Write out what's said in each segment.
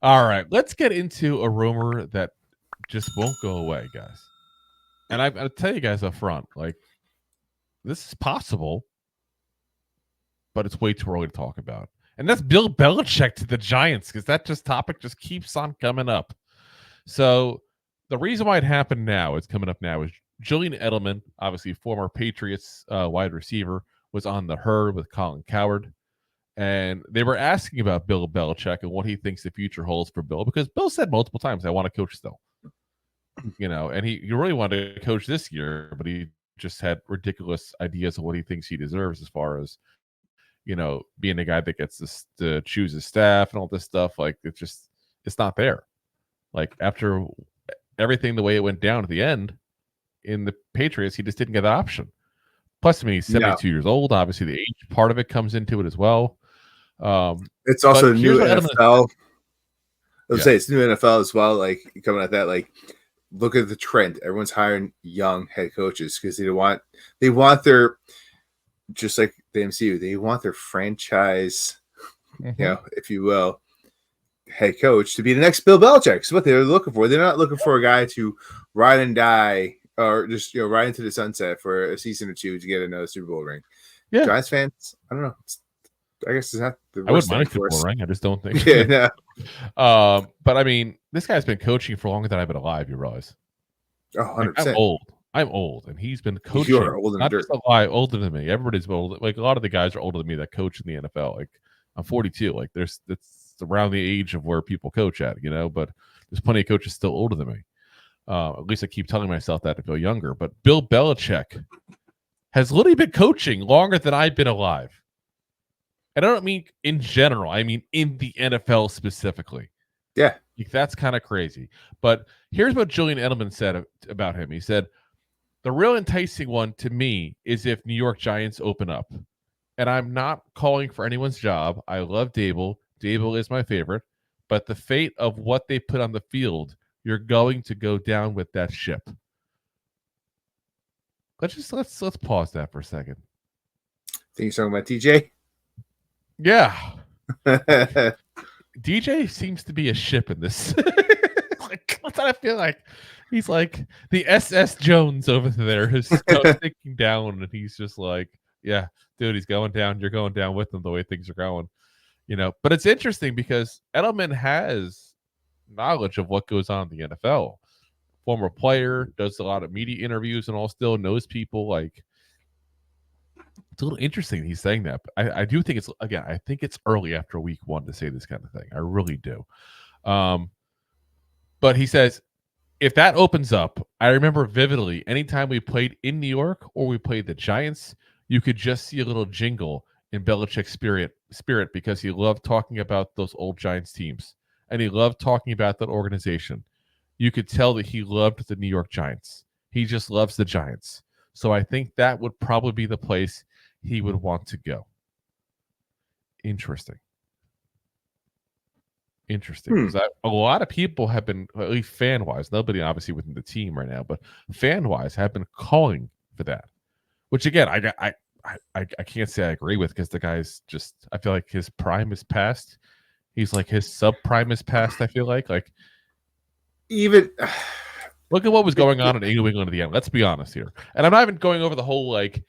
All right, let's get into a rumor that just won't go away, guys. And I'll tell you guys up front, like, this is possible, but it's way too early to talk about. And that's Bill Belichick to the Giants, because that topic just keeps on coming up. So the reason why it happened now, it's coming up now, is Julian Edelman, obviously former Patriots wide receiver, was on the herd with Colin Cowherd. And they were asking about Bill Belichick and what he thinks the future holds for Bill, because Bill said multiple times, I want to coach still. And he really wanted to coach this year, but he just had ridiculous ideas of what he thinks he deserves as far as, being the guy that gets to choose his staff and all this stuff. Like, it's not there. Like, after everything the way it went down at the end in the Patriots, he just didn't get the option. Plus, I mean, he's 72 years old. Obviously, the age part of it comes into it as well. It's also a new NFL. I would say it's new NFL as well. Like, coming at that, like, look at the trend. Everyone's hiring young head coaches because they want their, just like the MCU, they want their franchise, if you will, head coach to be the next Bill Belichick. It's what they're looking for. They're not looking for a guy to ride and die or just ride into the sunset for a season or two to get another Super Bowl ring. Yeah, Giants fans, I don't know. I guess it's not the worst. I wouldn't mind a Super Bowl ring. I just don't think. Yeah, no. But I mean, this guy's been coaching for longer than I've been alive. You realize? 100%. Like, I'm old, and he's been coaching. You're older than just alive, older than me. Everybody's old. Like, a lot of the guys are older than me that coach in the NFL. Like, I'm 42. Like, it's around the age of where people coach at, but there's plenty of coaches still older than me. At least I keep telling myself that to feel younger. But Bill Belichick has literally been coaching longer than I've been alive. And I don't mean in general. I mean in the NFL specifically. Yeah. Like, that's kind of crazy. But here's what Julian Edelman said about him. He said, the real enticing one to me is if New York Giants open up. And I'm not calling for anyone's job. I love Dable. Dable is my favorite. But the fate of what they put on the field, you're going to go down with that ship. Let's pause that for a second. Think you're talking about TJ? Yeah. DJ seems to be a ship in this. Like, what's that? I feel like he's like the SS Jones over there who's sinking down, and he's just like, yeah, dude, he's going down. You're going down with him the way things are going. But it's interesting because Edelman has knowledge of what goes on in the NFL. Former player, does a lot of media interviews and all, still knows people. Like, it's a little interesting he's saying that. But I do think I think it's early after week one to say this kind of thing. I really do. But he says, if that opens up, I remember vividly, anytime we played in New York or we played the Giants, you could just see a little jingle in Belichick's spirit because he loved talking about those old Giants teams. And he loved talking about that organization. You could tell that he loved the New York Giants. He just loves the Giants. So I think that would probably be the place he would want to go. Interesting. Because a lot of people have been, at least fan-wise, nobody obviously within the team right now, but fan-wise have been calling for that. Which, again, I can't say I agree with, because the guy's just, I feel like his prime is past. He's like, his subprime is past, I feel like. Like, even look at what was going on in New England at the end. Let's be honest here. And I'm not even going over the whole, like,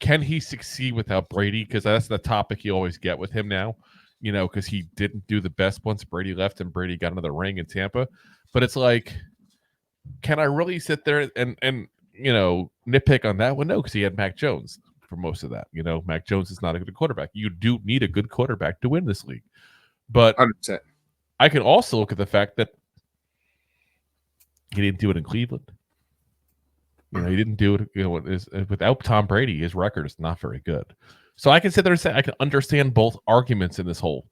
can he succeed without Brady? Because that's the topic you always get with him now, because he didn't do the best once Brady left and Brady got another ring in Tampa. But it's like, can I really sit there and nitpick on that one? No, because he had Mac Jones for most of that. Mac Jones is not a good quarterback. You do need a good quarterback to win this league. But 100%. I can also look at the fact that he didn't do it in Cleveland. He didn't do it. Without Tom Brady, his record is not very good. So I can sit there and say I can understand both arguments in this whole,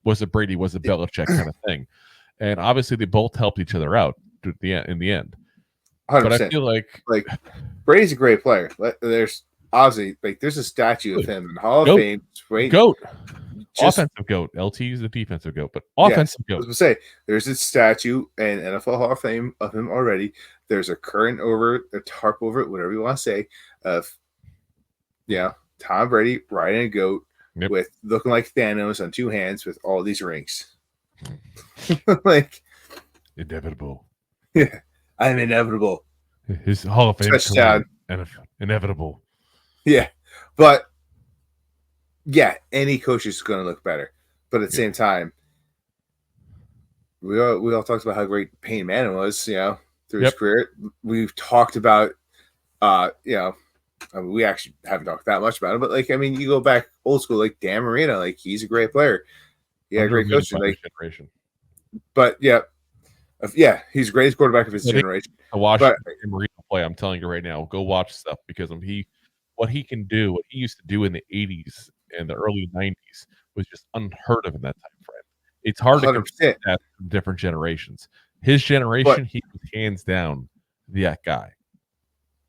was it Brady, was it Belichick kind of thing, and obviously they both helped each other out in the end. 100%. But I feel like Brady's a great player. There's obviously there's a statue of him in the Hall of Fame. Goat. Offensive goat. LT is the defensive goat, but offensive goat. I was going to say, there's a statue in NFL Hall of Fame of him already. There's a current over it, a tarp over it, whatever you want to say, of Tom Brady riding a goat with looking like Thanos on two hands with all these rings. Like inevitable. Yeah, I'm inevitable. His Hall of Fame touchdown, inevitable. Yeah, but yeah, any coach is going to look better. But at the same time, we all talked about how great Peyton Manning was, through his career. We've talked about, we actually haven't talked that much about it, but you go back old school, like Dan Marino, like he's a great player. Yeah, great coach. Generation. But yeah, he's the greatest quarterback of his generation. To watch Marino play, I'm telling you right now, go watch stuff because what he can do, what he used to do in the 80s and the early 90s was just unheard of in that time frame. It's hard 100%. To compare that from different generations. His generation, he was hands down that guy.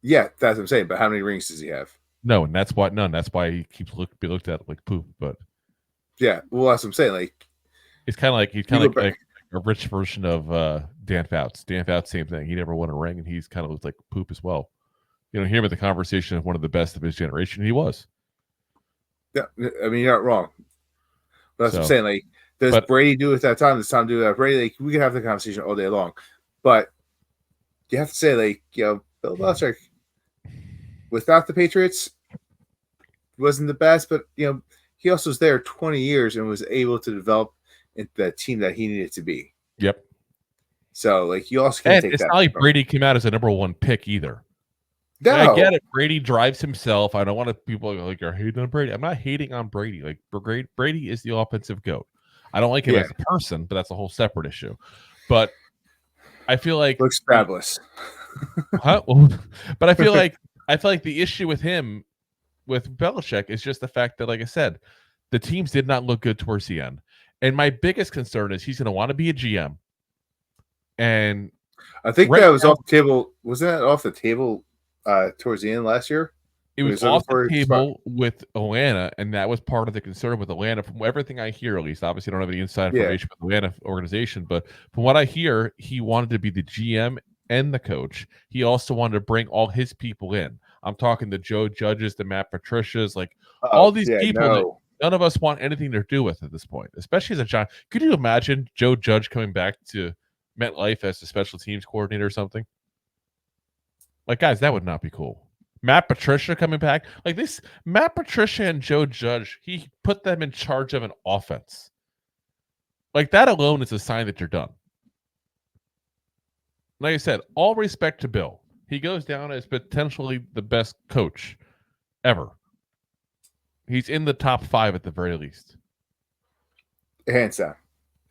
Yeah, that's what I'm saying. But how many rings does he have? No, and that's why none. That's why he keeps be looked at like poop. But yeah, well, that's what I'm saying. Like it's kind of like a rich version of Dan Fouts. Dan Fouts, same thing. He never won a ring, and he's kind of looked like poop as well. Hear him at the conversation of one of the best of his generation. He was. Yeah, I mean, you're not wrong. But that's what I'm saying. Like, does Brady do it at that time? Does Tom do it at Brady? Like, we can have the conversation all day long. But you have to say, like, Bill Belichick, without the Patriots, wasn't the best, but, he also was there 20 years and was able to develop into the team that he needed to be. Yep. So, like, you also can't take it's that. It's not like Brady came out as a number one pick either. No. I get it. Brady drives himself. I don't want to people like are hating on Brady. I'm not hating on Brady. Like Brady is the offensive GOAT. I don't like him as a person, but that's a whole separate issue. But I feel like looks fabulous. But I feel like the issue with him, with Belichick, is just the fact that, like I said, the teams did not look good towards the end. And my biggest concern is he's going to want to be a GM. And I think that was off the table. Was that off the table towards the end last year? It was off the table with Atlanta, and that was part of the concern with Atlanta. From everything I hear, at least, obviously I don't have any inside information with the Atlanta organization, but from what I hear, he wanted to be the GM and the coach. He also wanted to bring all his people in. I'm talking the Joe Judges, the Matt Patricias, like all these people that none of us want anything to do with at this point, especially as a Giant. Could you imagine Joe Judge coming back to MetLife as a special teams coordinator or something? Like, guys, that would not be cool. Matt Patricia coming back. Like this, Matt Patricia and Joe Judge, he put them in charge of an offense. Like that alone is a sign that you're done. Like I said, all respect to Bill. He goes down as potentially the best coach ever. He's in the top 5 at the very least. Hands down.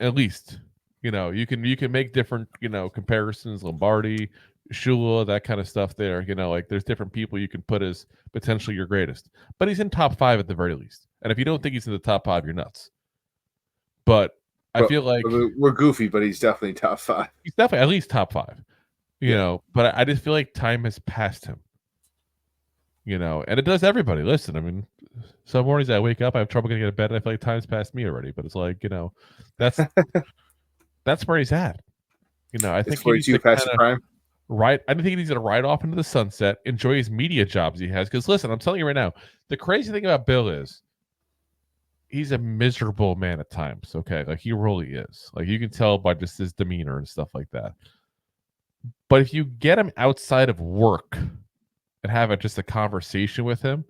At least. You can make different, comparisons, Lombardi, Shula, that kind of stuff there. Like there's different people you can put as potentially your greatest. But he's in top 5 at the very least. And if you don't think he's in the top 5, you're nuts. But I feel like we're goofy, but he's definitely top 5. He's definitely at least top 5. But I just feel like time has passed him. And it does everybody. Listen, I mean, some mornings I wake up, I have trouble getting out of bed, and I feel like time's passed me already. But it's like, that's that's where he's at. I think he needs to past your prime. Right. I think he needs to ride off into the sunset, enjoy his media jobs he has. Because listen, I'm telling you right now, the crazy thing about Bill is he's a miserable man at times. Okay. Like he really is. Like you can tell by just his demeanor and stuff like that. But if you get him outside of work and have just a conversation with him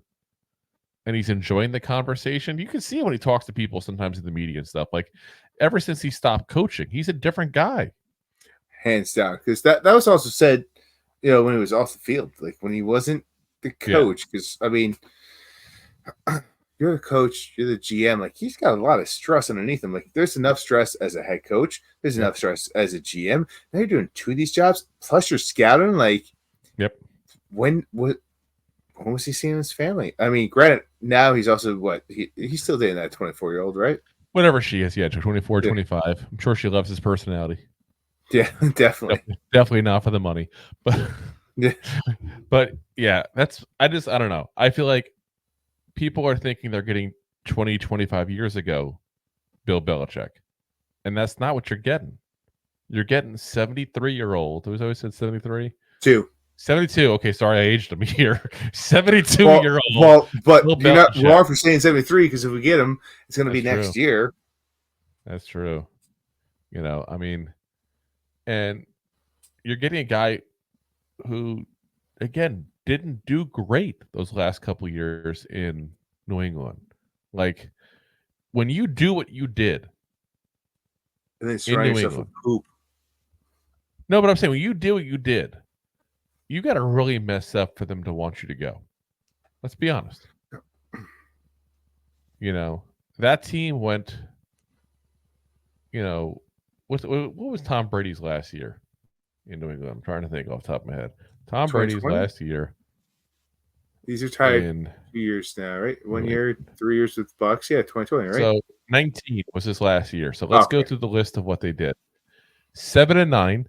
and he's enjoying the conversation, you can see when he talks to people sometimes in the media and stuff. Like ever since he stopped coaching, he's a different guy. Hands down. Because that was also said, when he was off the field, like when he wasn't the coach. Because, I mean, you're the coach, you're the GM. Like he's got a lot of stress underneath him. Like there's enough stress as a head coach. There's enough stress as a GM. Now you're doing 2 of these jobs. Plus you're scouting. Like, when was he seeing his family? I mean, granted, now he's also he's still dating that 24-year-old, right? Whatever she is, 24, 25. I'm sure she loves his personality. Yeah, definitely. Definitely not for the money. But but yeah, I don't know. I feel like people are thinking they're getting 20, 25 years ago Bill Belichick. And that's not what you're getting. You're getting 73-year-old. Who's always said 73? 72. Okay, sorry, I aged him here. 72-year-old. Well, but you're not wrong for saying 73 because if we get him, it's going to be next year. That's true. I mean, and you're getting a guy who, again, didn't do great those last couple years in New England. Like, when you do what you did and then in surround New yourself England. with poop. No, but I'm saying when you do what you did, you got to really mess up for them to want you to go. Let's be honest. That team went, what was Tom Brady's last year in New England? I'm trying to think off the top of my head. Tom Brady's last year. He's retired 2 years now, right? 1 year, 3 years with the Bucs. Yeah, 2020, right? So 19 was his last year. So let's go through the list of what they did. 7-9,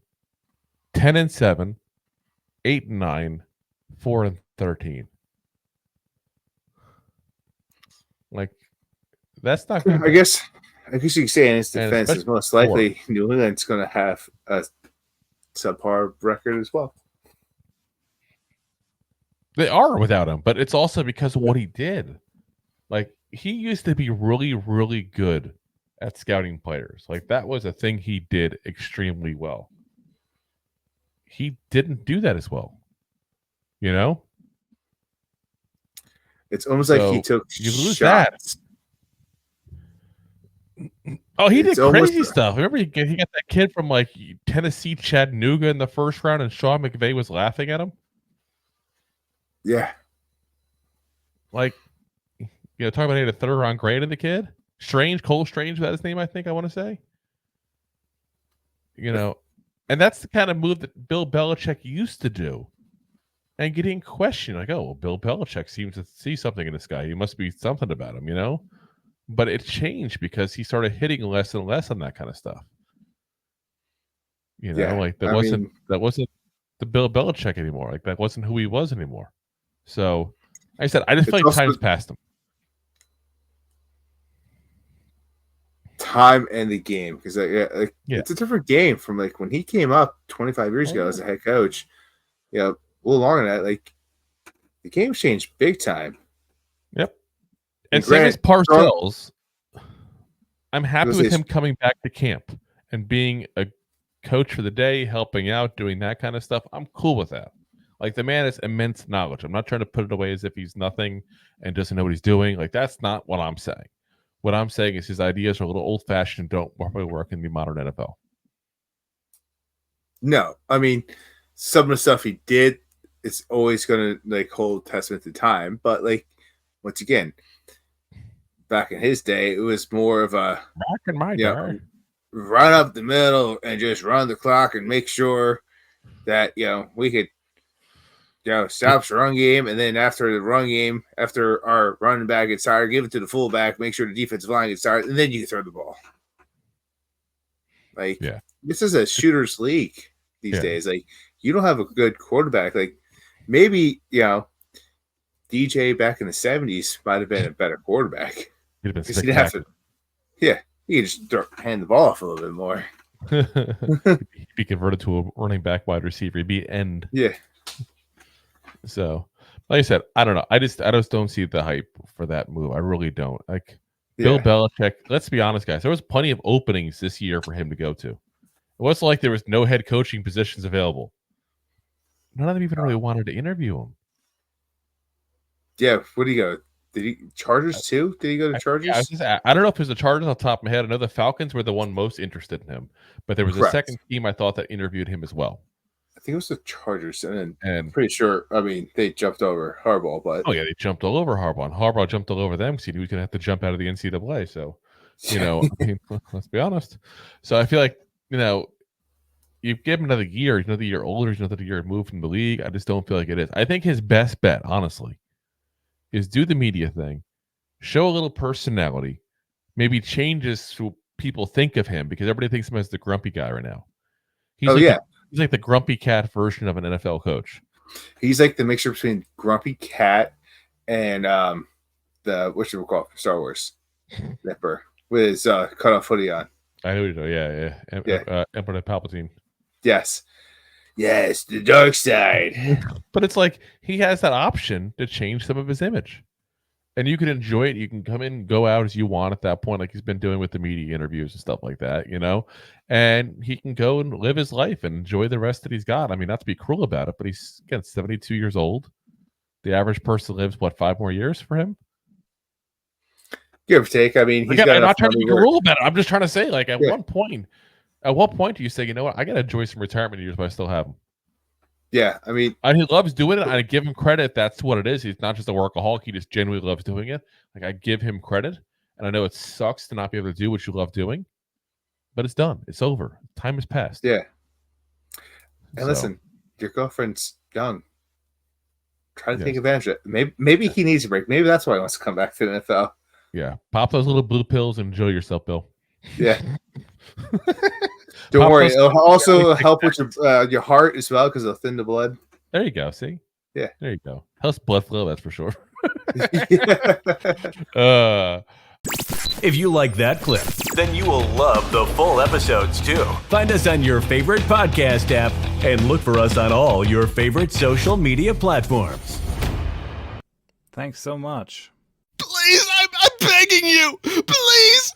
10-7, 8-9, 4-13. Like, that's not good. I guess you could say in his defense is most likely New England's going to have a subpar record as well. They are without him, but it's also because of what he did. Like, he used to be really, really good at scouting players. Like, that was a thing he did extremely well. He didn't do that as well. It's almost like he took shots. That. Oh, he did crazy stuff. Remember, he got that kid from like Tennessee, Chattanooga in the first round, and Sean McVay was laughing at him. Yeah. Like, talking about he had a third round grade in the kid. Cole Strange, was that his name? I think I want to say. And that's the kind of move that Bill Belichick used to do. And getting questioned, like, oh, well, Bill Belichick seems to see something in this guy. He must be something about him, But it changed because he started hitting less and less on that kind of stuff. Like that wasn't the Bill Belichick anymore. Like, that wasn't who he was anymore. So, like I said, I just feel like time's passed him. Time and the game, because it's a different game from like when he came up 25 years ago as a head coach. A little longer than that, like the game's changed big time. Yep. And same as Parcells, I'm happy with him coming back to camp and being a coach for the day, helping out, doing that kind of stuff. I'm cool with that. Like, the man has immense knowledge. I'm not trying to put it away as if he's nothing and doesn't know what he's doing. Like, that's not what I'm saying. What I'm saying is his ideas are a little old-fashioned and don't probably work in the modern NFL. No. I mean, some of the stuff he did, it's always going to like hold testament to time. But like, once again, back in his day, it was more of a back in my day, run up the middle and just run the clock and make sure that we could stop the run game, and then after the run game, after our running back gets tired, give it to the fullback, make sure the defensive line gets tired, and then you can throw the ball. Like, this is a shooter's league these days. Like, you don't have a good quarterback. Like, maybe DJ back in the 70s might have been a better quarterback. He'd have been he'd have to, he could just hand the ball off a little bit more. He'd be converted to a running back, wide receiver. He'd be end. Yeah. So, like I said, I don't know. I just don't see the hype for that move. I really don't. Like, Bill Belichick, let's be honest, guys. There was plenty of openings this year for him to go to. It wasn't like there was no head coaching positions available. None of them even really wanted to interview him. Yeah, where did he go? Did he Chargers too? Did he go to Chargers? I don't know if it was the Chargers off the top of my head. I know the Falcons were the one most interested in him, but there was a second team I thought that interviewed him as well. I think it was the Chargers, and I'm pretty sure. I mean, they jumped over Harbaugh, but they jumped all over Harbaugh, and Harbaugh jumped all over them because he knew he was going to have to jump out of the NCAA. So, I mean, let's be honest. So I feel like you give him another year. He's another year older. He's another year removed from the league. I just don't feel like it is. I think his best bet, honestly, is do the media thing, show a little personality, maybe changes who people think of him, because everybody thinks of him as the grumpy guy right now. He's like the grumpy cat version of an NFL coach. He's like the mixture between Grumpy Cat and the what you call Star Wars Nipper with his cut off hoodie on. I know you know, Emperor Palpatine. Yes, the dark side. But it's like he has that option to change some of his image, And you can enjoy it. You can come in and go out as you want at that point, like he's been doing with the media interviews and stuff like that, and he can go and live his life and enjoy the rest that he's got. I mean, not to be cruel about it, but he's, again, 72 years old. The average person lives, 5 more years for him? Give or take. I mean, I'm not trying to be cruel about it. I'm just trying to say, like, at what point do you say, you know what, I got to enjoy some retirement years, but I still have them? Yeah, I mean, and he loves doing it. I give him credit. That's what it is. He's not just a workaholic. He just genuinely loves doing it. Like, I give him credit, and I know it sucks to not be able to do what you love doing, but it's done. It's over. Time has passed. Yeah. And listen, your girlfriend's young. Try to take advantage of it. Maybe he needs a break. Maybe that's why he wants to come back to the NFL. Yeah. Pop those little blue pills and enjoy yourself, Bill. Yeah. Don't worry. It'll also help with your heart as well, because it'll thin the blood. There you go. See? Yeah. There you go. Helps blood flow, that's for sure. If you like that clip, then you will love the full episodes too. Find us on your favorite podcast app and look for us on all your favorite social media platforms. Thanks so much. Please, I'm begging you. Please.